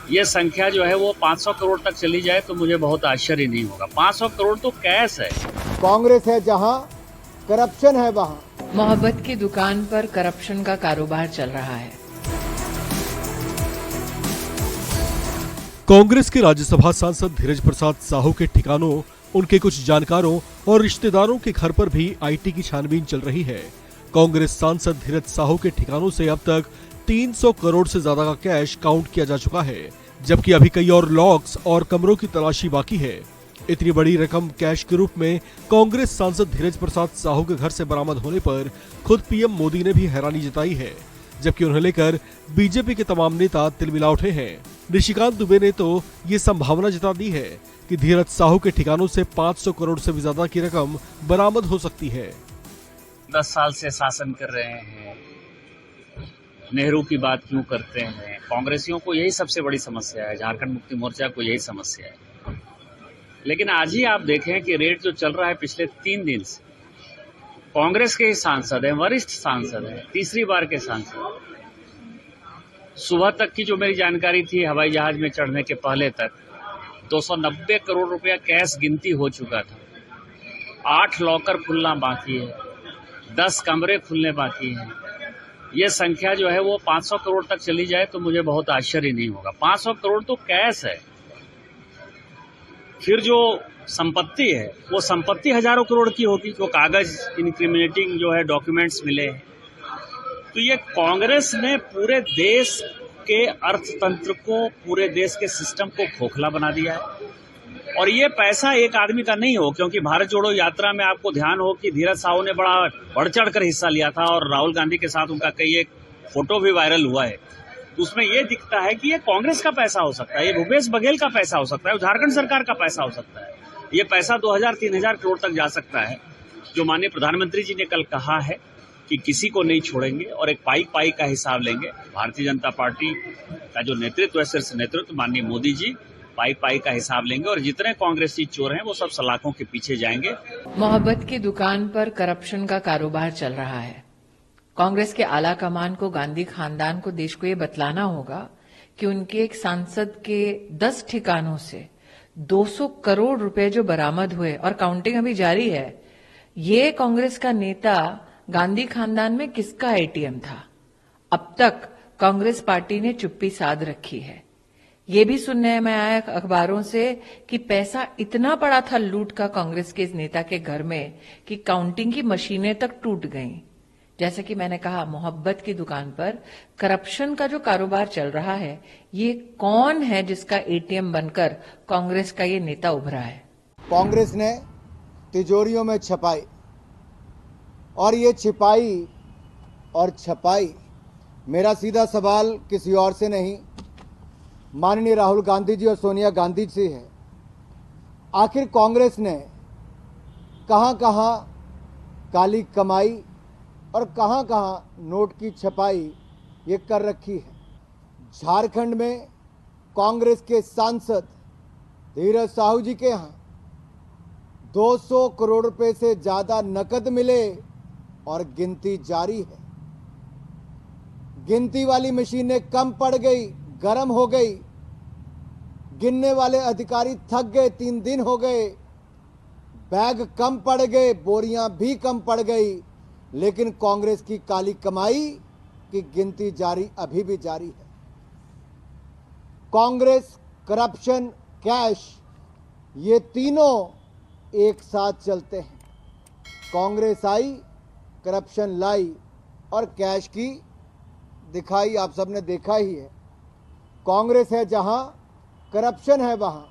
ये संख्या जो है वो 500 करोड़ तक चली जाए तो मुझे बहुत आश्चर्य नहीं होगा। 500 करोड़ तो कैश है। कांग्रेस है जहां, करप्शन है वहां। मोहब्बत की दुकान पर करप्शन का कारोबार चल रहा है। कांग्रेस के राज्यसभा सांसद धीरज प्रसाद साहू के ठिकानों, उनके कुछ जानकारों और रिश्तेदारों के घर पर भी आईटी की छानबीन चल रही है। कांग्रेस सांसद धीरज साहू के ठिकानों से अब तक 300 करोड़ से ज्यादा का कैश काउंट किया जा चुका है, जबकि अभी कई और लॉक्स और कमरों की तलाशी बाकी है। इतनी बड़ी रकम कैश के रूप में कांग्रेस सांसद धीरज प्रसाद साहू के घर से बरामद होने पर खुद पीएम मोदी ने भी हैरानी जताई है, जबकि उन्हें लेकर बीजेपी के तमाम नेता तिलमिला उठे हैं। निशिकांत दुबे ने तो ये संभावना जता दी है कि धीरज साहू के ठिकानों से 500 करोड़ से भी ज्यादा की रकम बरामद हो सकती है। 10 साल से शासन कर रहे हैं, नेहरू की बात क्यों करते हैं? कांग्रेसियों को यही सबसे बड़ी समस्या है, झारखंड मुक्ति मोर्चा को यही समस्या है। लेकिन आज ही आप देखें कि रेट जो चल रहा है पिछले 3 दिन से, कांग्रेस के ही सांसद हैं, वरिष्ठ सांसद हैं, तीसरी बार के सांसद। सुबह तक की जो मेरी जानकारी थी, हवाई जहाज में चढ़ने के पहले तक 290 करोड़ रुपया कैश गिनती हो चुका था। 8 लॉकर खुलना बाकी है, 10 कमरे खुलने बाकी हैं। ये संख्या जो है वो 500 करोड़ तक चली जाए तो मुझे बहुत आश्चर्य नहीं होगा। 500 करोड़ तो कैश है। फिर जो संपत्ति है वो संपत्ति हजारों करोड़ की होगी, जो कागज इनक्रिमिनेटिंग जो है डॉक्यूमेंट्स मिले हैं। तो ये कांग्रेस ने पूरे देश के अर्थतंत्र को, पूरे देश के सिस्टम को खोखला बना दिया है। और ये पैसा एक आदमी का नहीं हो, क्योंकि भारत जोड़ो यात्रा में आपको ध्यान हो कि धीरज साहू ने बड़ा बढ़ चढ़ कर हिस्सा लिया था और राहुल गांधी के साथ उनका कई एक फोटो भी वायरल हुआ है। तो उसमें ये दिखता है कि ये कांग्रेस का पैसा हो सकता है, ये भूपेश बघेल का पैसा हो सकता है, झारखंड सरकार का पैसा हो सकता है। ये पैसा 2000-3000 करोड़ तक जा सकता है, जो माननीय प्रधानमंत्री जी ने कल कहा है कि किसी को नहीं छोड़ेंगे और एक पाई पाई का हिसाब लेंगे। भारतीय जनता पार्टी का जो नेतृत्व है, शीर्ष नेतृत्व माननीय मोदी जी पाई पाई का हिसाब लेंगे और जितने कांग्रेसी चोर हैं वो सब सलाखों के पीछे जाएंगे। मोहब्बत की दुकान पर करप्शन का कारोबार चल रहा है। कांग्रेस के आला कमान को, गांधी खानदान को, देश को ये बतलाना होगा कि उनके एक सांसद के 10 ठिकानों से 200 करोड़ रुपए जो बरामद हुए और काउंटिंग अभी जारी है, ये कांग्रेस का नेता गांधी खानदान में किसका एटीएम था? अब तक कांग्रेस पार्टी ने चुप्पी साध रखी है। ये भी सुनने में आया अखबारों से कि पैसा इतना पड़ा था लूट का कांग्रेस के इस नेता के घर में कि काउंटिंग की मशीनें तक टूट गईं। जैसे कि मैंने कहा, मोहब्बत की दुकान पर करप्शन का जो कारोबार चल रहा है, ये कौन है जिसका एटीएम बनकर कांग्रेस का ये नेता उभरा है? कांग्रेस ने तिजोरियों में छपाई, और ये छिपाई और छपाई, मेरा सीधा सवाल किसी और से नहीं, माननीय राहुल गांधी जी और सोनिया गांधी जी है। आखिर कांग्रेस ने कहां कहां काली कमाई और कहां कहां नोट की छपाई ये कर रखी है? झारखंड में कांग्रेस के सांसद धीरज साहू जी के यहां 200 करोड़ रुपए से ज्यादा नकद मिले और गिनती जारी है। गिनती वाली मशीनें कम पड़ गई, गर्म हो गई, गिनने वाले अधिकारी थक गए, 3 दिन हो गए, बैग कम पड़ गए, बोरियां भी कम पड़ गई, लेकिन कांग्रेस की काली कमाई की गिनती जारी अभी भी जारी है। कांग्रेस, करप्शन, कैश, ये तीनों एक साथ चलते हैं। कांग्रेस आई, करप्शन लाई और कैश की दिखाई आप सबने देखा ही है। कांग्रेस है जहां, करप्शन है वहां।